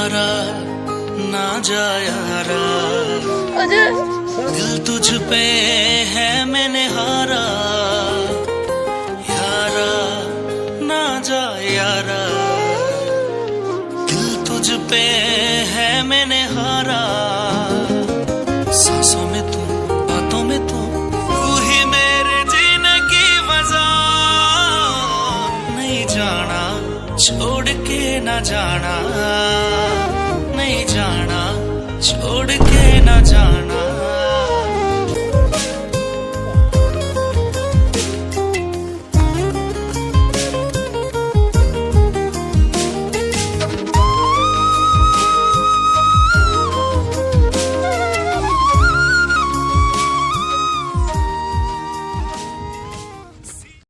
यारा ना जा यारा, दिल तुझ पे है मैंने हारा। यारा ना जा यारा, दिल तुझ पे है मैंने हारा। सांसों में तू, बातों में तू, तू ही मेरे जीने की वजह। नहीं जाना छोड़ के ना जाना, नहीं जाना छोड़ के ना जाना।